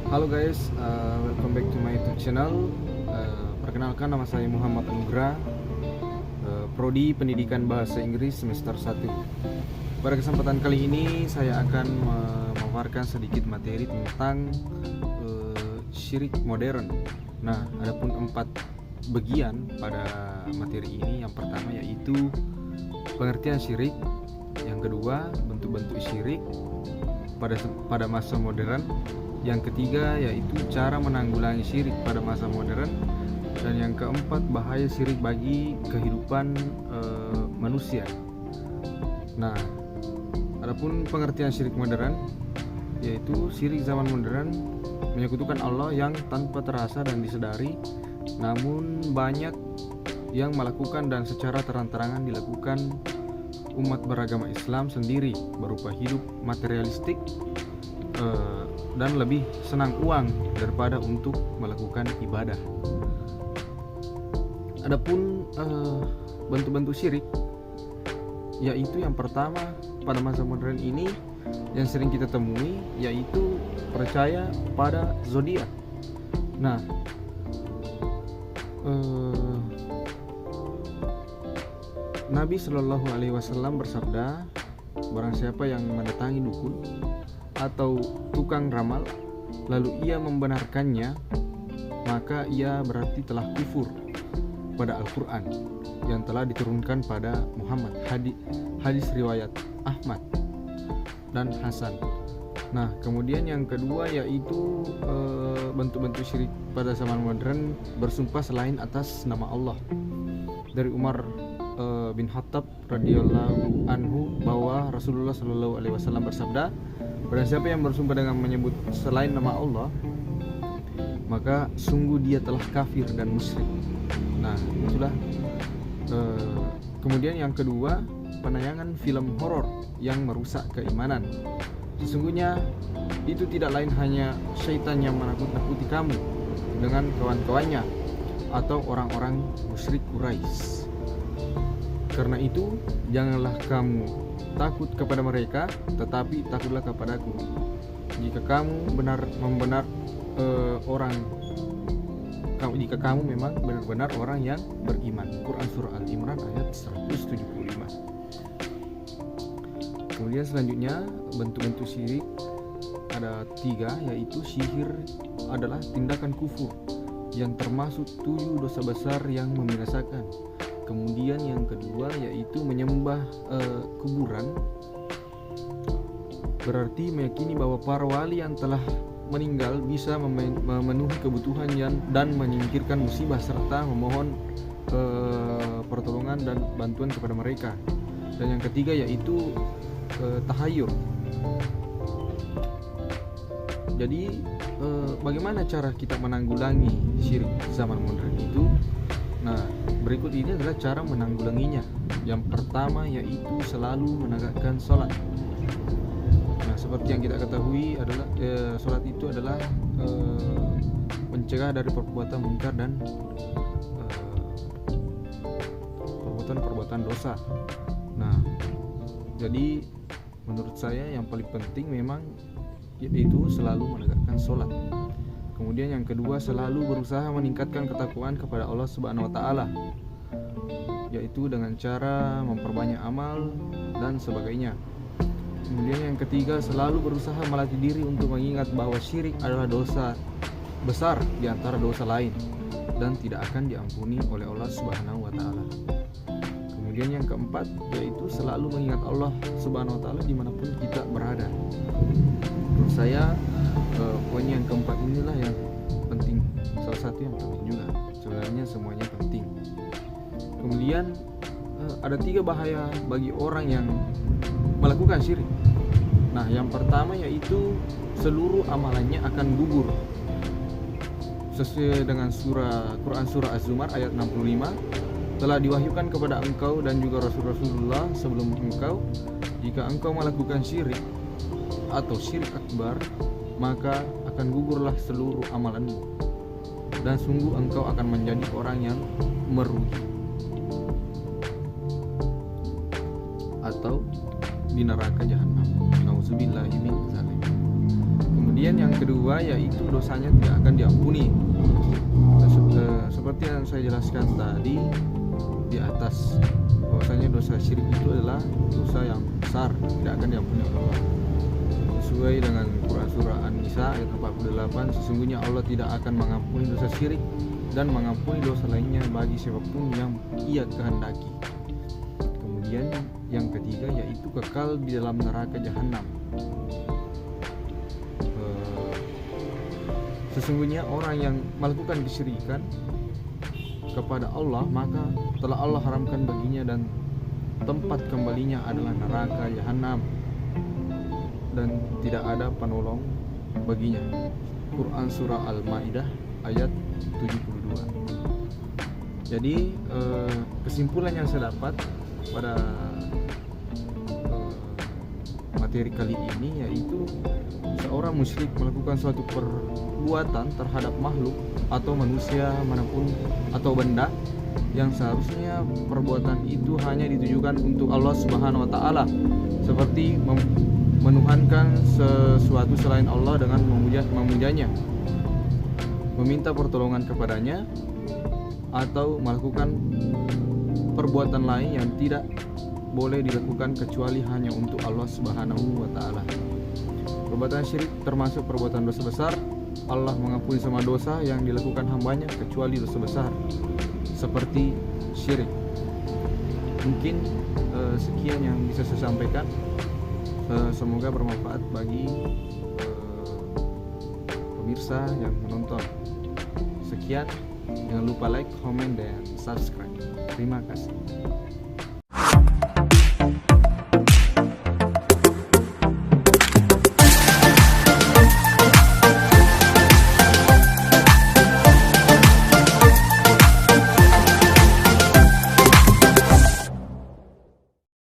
Halo guys, welcome back to my YouTube channel. Perkenalkan, nama saya Muhammad Anugrah, Prodi Pendidikan Bahasa Inggris semester 1. Pada kesempatan kali ini saya akan memaparkan sedikit materi tentang syirik modern. Nah, adapun 4 bagian pada materi ini. Yang pertama yaitu pengertian syirik, yang kedua bentuk-bentuk syirik pada masa modern, yang ketiga yaitu cara menanggulangi syirik pada masa modern, dan yang keempat bahaya syirik bagi kehidupan manusia. Nah, adapun pengertian syirik modern yaitu syirik zaman modern menyekutukan Allah yang tanpa terasa dan disadari, namun banyak yang melakukan dan secara terang-terangan dilakukan umat beragama Islam sendiri, berupa hidup materialistik dan lebih senang uang daripada untuk melakukan ibadah. Adapun bentuk-bentuk syirik, yaitu yang pertama pada masa modern ini yang sering kita temui yaitu percaya pada zodiak. Nah, Nabi Shallallahu Alaihi Wasallam bersabda, barang siapa yang mendatangi dukun atau tukang ramal lalu ia membenarkannya, maka ia berarti telah kufur pada Al-Quran yang telah diturunkan pada Muhammad. Hadis riwayat Ahmad dan Hasan. Nah, kemudian yang kedua yaitu bentuk-bentuk syirik pada zaman modern, bersumpah selain atas nama Allah. Dari Umar bin Khattab radhiyallahu anhu bahwa Rasulullah Shallallahu Alaihi Wasallam bersabda, barang siapa yang bersumpah dengan menyebut selain nama Allah, maka sungguh dia telah kafir dan musyrik. Nah, itulah. Kemudian yang kedua, penayangan film horor yang merusak keimanan. Sesungguhnya itu tidak lain hanya syaitan yang menakut-nakuti kamu dengan kawan-kawannya atau orang-orang musyrik Quraisy. Karena itu, janganlah kamu takut kepada mereka, tetapi takutlah kepadaku. Jika kamu jika kamu memang benar-benar orang yang beriman. Quran Surah Al-Imran ayat 175. Kemudian selanjutnya, bentuk-bentuk syirik ada 3, yaitu sihir adalah tindakan kufur yang termasuk 7 dosa besar yang membinasakan. Kemudian yang kedua yaitu menyembah kuburan, berarti meyakini bahwa para wali yang telah meninggal bisa memenuhi kebutuhan dan menyingkirkan musibah, serta memohon pertolongan dan bantuan kepada mereka. Dan yang ketiga yaitu tahayul. Jadi bagaimana cara kita menanggulangi syirik zaman modern itu? Nah, berikut ini adalah cara menanggulanginya. Yang pertama yaitu selalu menegakkan sholat. Nah, seperti yang kita ketahui adalah sholat itu adalah mencegah dari perbuatan munkar dan perbuatan dosa. Nah, jadi menurut saya yang paling penting memang yaitu selalu menegakkan sholat. Kemudian yang kedua, selalu berusaha meningkatkan ketakwaan kepada Allah Subhanahu wa taala, yaitu dengan cara memperbanyak amal dan sebagainya. Kemudian yang ketiga, selalu berusaha melatih diri untuk mengingat bahwa syirik adalah dosa besar di antara dosa lain dan tidak akan diampuni oleh Allah Subhanahu wa taala. Kemudian yang keempat yaitu selalu mengingat Allah Subhanahu wa taala dimanapun kita berada. Menurut saya poin yang keempat inilah yang penting, salah satu yang penting juga. Sebenarnya semuanya penting. Kemudian ada 3 bahaya bagi orang yang melakukan syirik. Nah, yang pertama yaitu seluruh amalannya akan gugur. Sesuai dengan Quran Surah Az-Zumar ayat 65, telah diwahyukan kepada engkau dan juga Rasulullah sebelum engkau, jika engkau melakukan syirik atau syirik akbar, maka akan gugurlah seluruh amalanmu, dan sungguh engkau akan menjadi orang yang merugi atau di neraka jahanam. Nauzubillahi min dzalik. Kemudian yang kedua yaitu dosanya tidak akan diampuni. Seperti yang saya jelaskan tadi di atas, bahwasanya dosa syirik itu adalah dosa yang besar, tidak akan diampuni oleh Allah. Sesuai dengan Quran surah An-Nisa ayat 48, sesungguhnya Allah tidak akan mengampuni dosa syirik dan mengampuni dosa lainnya bagi siapapun yang ia kehendaki. Kemudian yang ketiga yaitu kekal di dalam neraka jahanam. Sesungguhnya orang yang melakukan kesyirikan kepada Allah, maka telah Allah haramkan baginya dan tempat kembalinya adalah neraka jahanam, dan tidak ada penolong baginya. Quran surah Al-Maidah ayat 72. Jadi kesimpulan yang saya dapat pada materi kali ini yaitu seorang musyrik melakukan suatu perbuatan terhadap makhluk atau manusia manapun atau benda yang seharusnya perbuatan itu hanya ditujukan untuk Allah Subhanahu wa taala, seperti menuhankan sesuatu selain Allah dengan memujanya, meminta pertolongan kepadanya, atau melakukan perbuatan lain yang tidak boleh dilakukan kecuali hanya untuk Allah Subhanahu wa taala. Perbuatan syirik termasuk perbuatan dosa besar. Allah mengampuni semua dosa yang dilakukan hambanya kecuali dosa besar seperti syirik. Mungkin sekian yang bisa saya sampaikan. Semoga bermanfaat bagi pemirsa yang menonton. Sekian, jangan lupa like, comment, dan subscribe. Terima kasih.